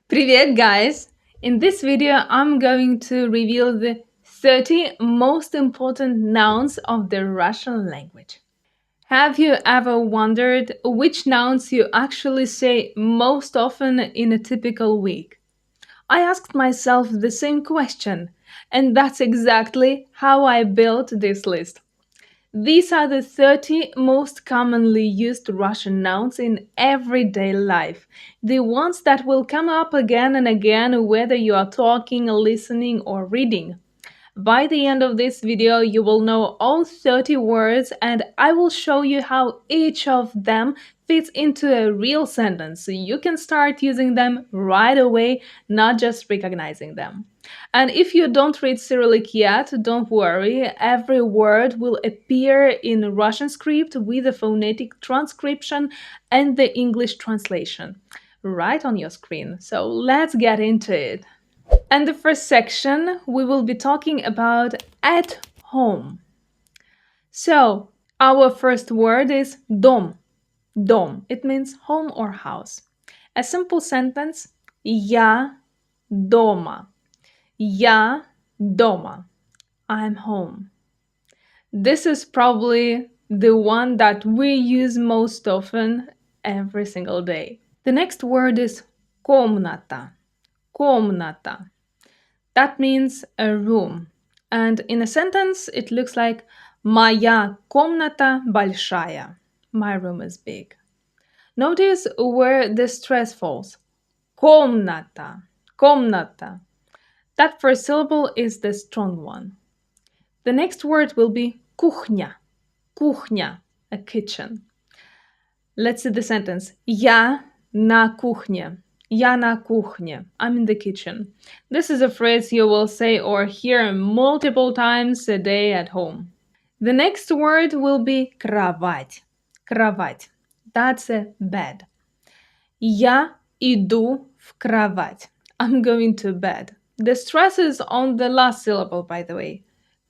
Привет, guys! In this video, I'm going to reveal the 30 most important nouns of the Russian language. Have you ever wondered which nouns you actually say most often in a typical week? I asked myself the same question, and that's exactly how I built this list. These are the 30 most commonly used Russian nouns in everyday life. The ones that will come up again and again whether you are talking, listening, or reading. By the end of this video, you will know all 30 words and I will show you how each of them fits into a real sentence so you can start using them right away, not just recognizing them. And if you don't read Cyrillic yet, don't worry, every word will appear in Russian script with the phonetic transcription and the English translation right on your screen. So let's get into it. And the first section, we will be talking about at home. So, our first word is dom. Dom. It means home or house. A simple sentence, я дома. Я дома. I'm home. This is probably the one that we use most often every single day. The next word is комната. Комната. That means a room. And in a sentence, it looks like Моя комната большая. My room is big. Notice where the stress falls. Комната. Комната. That first syllable is the strong one. The next word will be кухня. Кухня, a kitchen. Let's see the sentence. Я на кухне. Я на кухне. I'm in the kitchen. This is a phrase you will say or hear multiple times a day at home. The next word will be кровать. Кровать. That's a bed. Я иду в кровать. I'm going to bed. The stress is on the last syllable, by the way.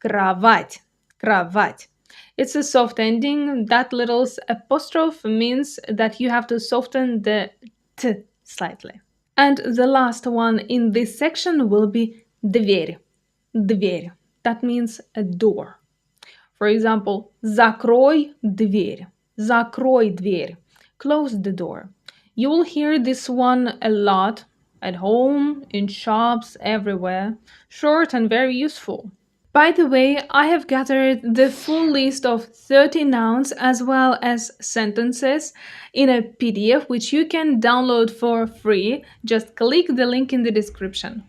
Кровать. Кровать. It's a soft ending. That little apostrophe means that you have to soften the t slightly. And the last one in this section will be дверь. Дверь. That means a door. For example, закрой дверь. Закрой дверь. Close the door. You will hear this one a lot at home, in shops, everywhere. Short and very useful. By the way, I have gathered the full list of 30 nouns as well as sentences in a PDF which you can download for free. Just click the link in the description.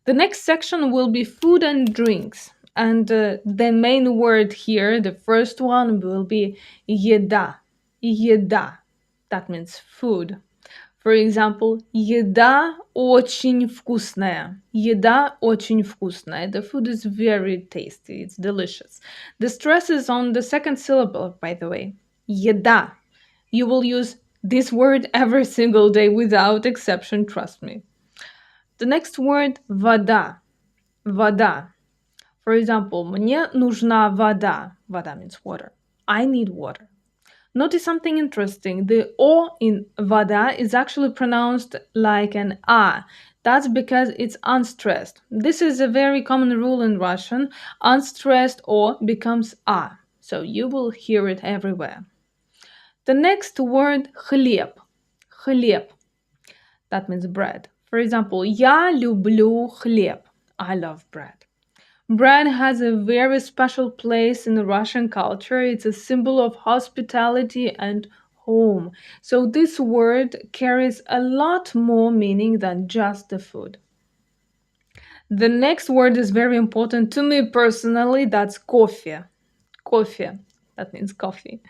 The next section will be food and drinks. And the main word here, the first one, will be еда. Еда. That means food. For example, еда очень вкусная. Еда очень вкусная. The food is very tasty. It's delicious. The stress is on the second syllable, by the way. Еда. You will use this word every single day without exception, trust me. The next word, вода. Вода. For example, мне нужна вода. Вода means water. I need water. Notice something interesting. The O in vada is actually pronounced like an A. That's because it's unstressed. This is a very common rule in Russian. Unstressed O becomes A. So you will hear it everywhere. The next word, хлеб. Хлеб. That means bread. For example, я люблю хлеб. I love bread. Bread has a very special place in the Russian culture. It's a symbol of hospitality and home. So this word carries a lot more meaning than just the food. The next word is very important to me personally. That's кофе. Кофе. That means coffee.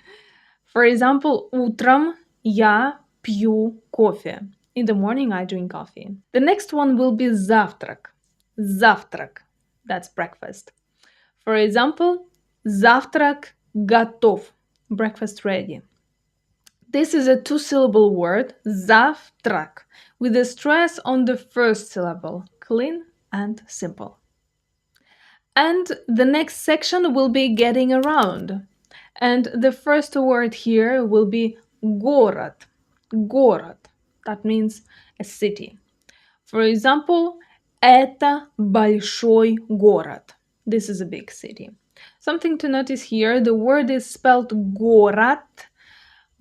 For example, утром я пью кофе. In the morning, I drink coffee. The next one will be завтрак. Завтрак. That's breakfast. For example, завтрак готов. Breakfast ready. This is a two-syllable word, завтрак, with a stress on the first syllable, clean and simple. And the next section will be getting around. And the first word here will be город. Город. That means a city. For example, это большой город. This is a big city. Something to notice here, the word is spelled город,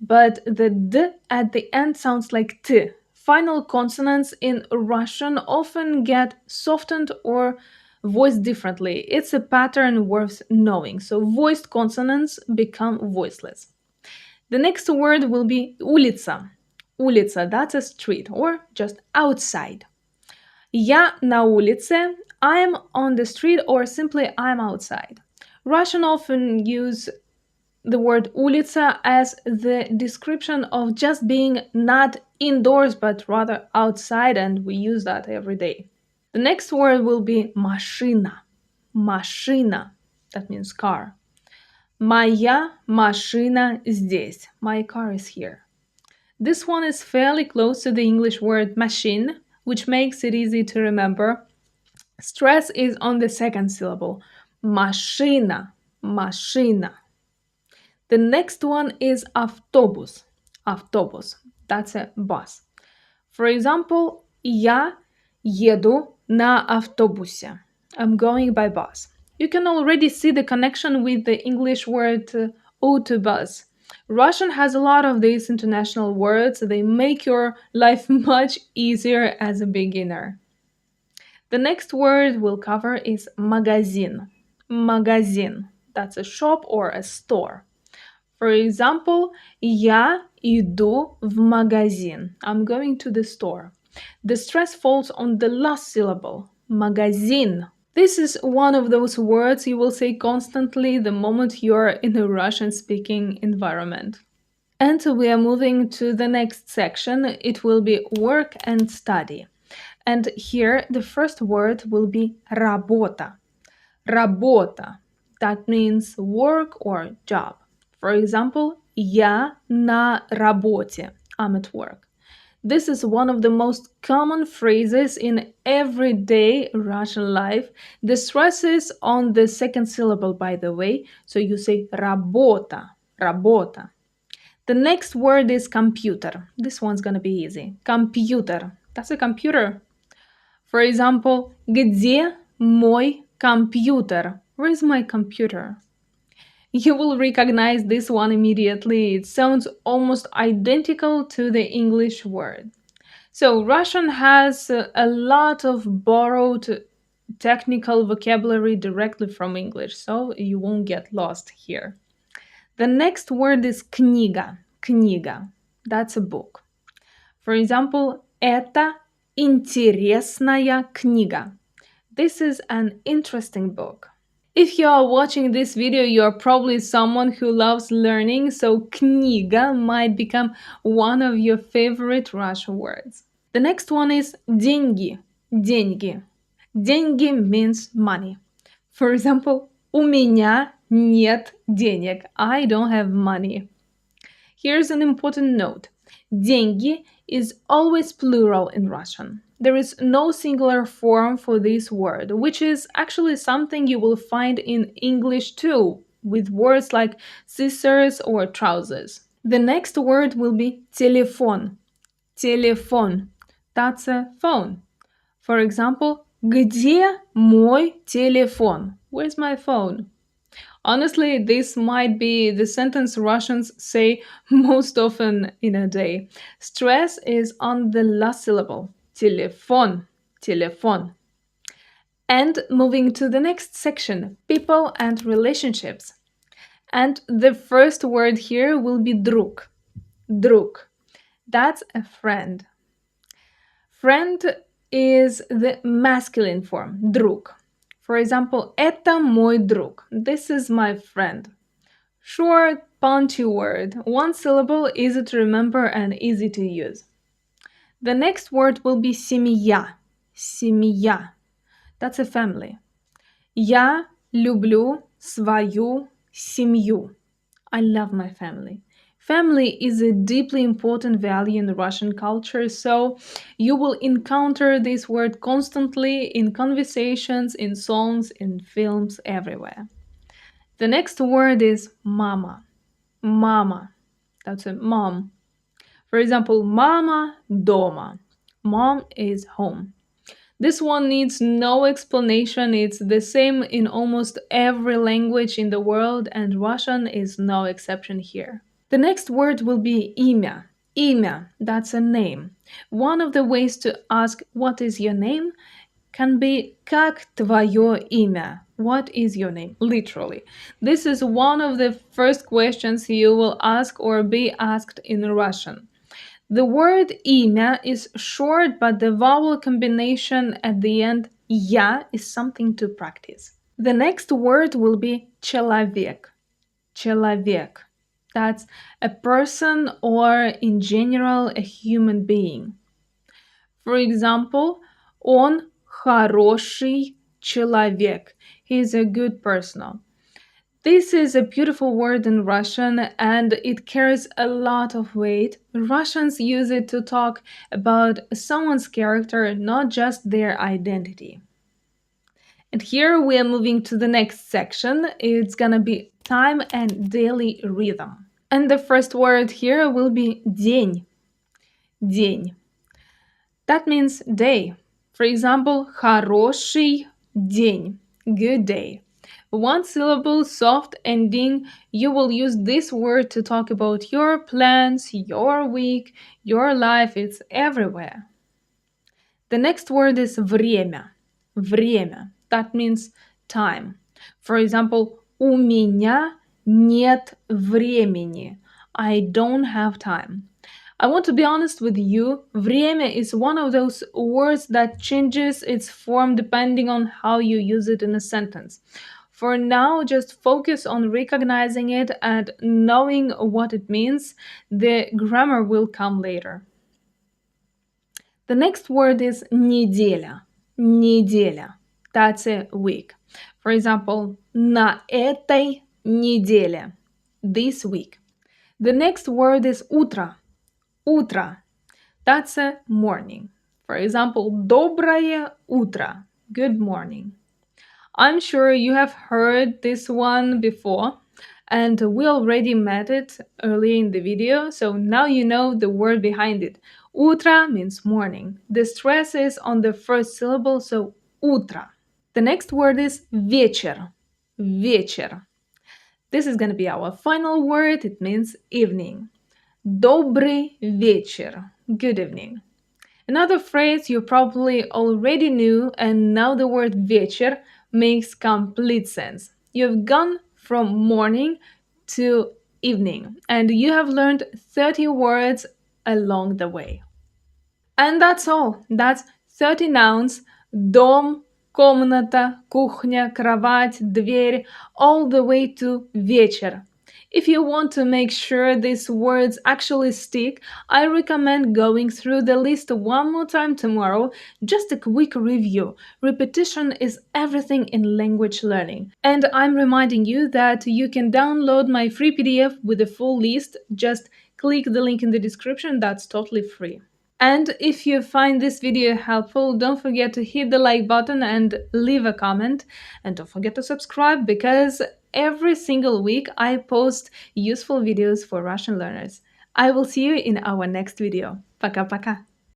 but the d at the end sounds like t. Final consonants in Russian often get softened or voiced differently. It's a pattern worth knowing. So voiced consonants become voiceless. The next word will be улица. Улица, that's a street or just outside. Я на улице, I'm on the street or simply I'm outside. Russian often use the word улица as the description of just being not indoors but rather outside, and we use that every day. The next word will be машина. Машина, that means car. Моя машина здесь. My car is here. This one is fairly close to the English word machine, which makes it easy to remember. Stress is on the second syllable. Машина, машина. The next one is автобус. Автобус. That's a bus. For example, я еду на автобусе. I'm going by bus. You can already see the connection with the English word autobus. Russian has a lot of these international words. They make your life much easier as a beginner. The next word we'll cover is magazin. Magazin. That's a shop or a store. For example, я иду в магазин. I'm going to the store. The stress falls on the last syllable. Magazin. This is one of those words you will say constantly the moment you're in a Russian-speaking environment. And we are moving to the next section. It will be work and study. And here the first word will be работа. Работа. That means work or job. For example, я на работе. I'm at work. This is one of the most common phrases in everyday Russian life. The stress is on the second syllable, by the way. So you say работа, работа. The next word is computer. This one's gonna be easy. Computer. That's a computer. For example, где мой компьютер? Where is my computer? You will recognize this one immediately. It sounds almost identical to the English word. So, Russian has a lot of borrowed technical vocabulary directly from English, so you won't get lost here. The next word is книга. Книга. That's a book. For example, это интересная книга. This is an interesting book. If you are watching this video, you are probably someone who loves learning, so книга might become one of your favorite Russian words. The next one is деньги. Деньги. Деньги means money. For example, у меня нет денег. I don't have money. Here's an important note. Деньги is always plural in Russian. There is no singular form for this word, which is actually something you will find in English too, with words like scissors or trousers. The next word will be телефон. Телефон. That's a phone. For example, где мой телефон? Where's my phone? Honestly, this might be the sentence Russians say most often in a day. Stress is on the last syllable. Телефон. Телефон. And moving to the next section, people and relationships. And the first word here will be друг. Друг. That's a friend. Friend is the masculine form, друг. For example, это мой друг. This is my friend. Short, punchy word. One syllable, easy to remember and easy to use. The next word will be семья. Семья. That's a family. Я люблю свою семью. I love my family. Family is a deeply important value in the Russian culture, so you will encounter this word constantly in conversations, in songs, in films, everywhere. The next word is mama. Mama. That's a mom. For example, mama дома. Mom is home. This one needs no explanation. It's the same in almost every language in the world, and Russian is no exception here. The next word will be imя. Имя, that's a name. One of the ways to ask what is your name can be как твое имя? What is your name? Literally. This is one of the first questions you will ask or be asked in Russian. The word имя is short, but the vowel combination at the end я is something to practice. The next word will be человек. Человек. That's a person or in general a human being. For example, он хороший человек. He's a good person. This is a beautiful word in Russian and it carries a lot of weight. Russians use it to talk about someone's character, not just their identity. And here we are moving to the next section. It's gonna be time and daily rhythm. And the first word here will be день. День. That means day. For example, хороший день. Good day. One syllable, soft ending. You will use this word to talk about your plans, your week, your life. It's everywhere. The next word is время. Время. That means time. For example, у меня нет времени. I don't have time. I want to be honest with you, время is one of those words that changes its form depending on how you use it in a sentence. For now, just focus on recognizing it and knowing what it means. The grammar will come later. The next word is неделя. Неделя. That's a week. For example, на этой неделе. This week. The next word is утро. Утро. That's a morning. For example, доброе утро. Good morning. I'm sure you have heard this one before and we already met it earlier in the video, so now you know the word behind it. Утро means morning. The stress is on the first syllable, so утро. The next word is вечер. Вечер. This is going to be our final word. It means evening. Добрый вечер. Good evening. Another phrase you probably already knew, and now the word вечер makes complete sense. You've gone from morning to evening, and you have learned 30 words along the way. And that's all. That's 30 nouns. Дом, комната, кухня, кровать, дверь, all the way to вечер. If you want to make sure these words actually stick, I recommend going through the list one more time tomorrow. Just a quick review. Repetition is everything in language learning. And I'm reminding you that you can download my free PDF with the full list. Just click the link in the description, that's totally free. And if you find this video helpful, don't forget to hit the like button and leave a comment. And don't forget to subscribe because every single week I post useful videos for Russian learners. I will see you in our next video. Пока-пока!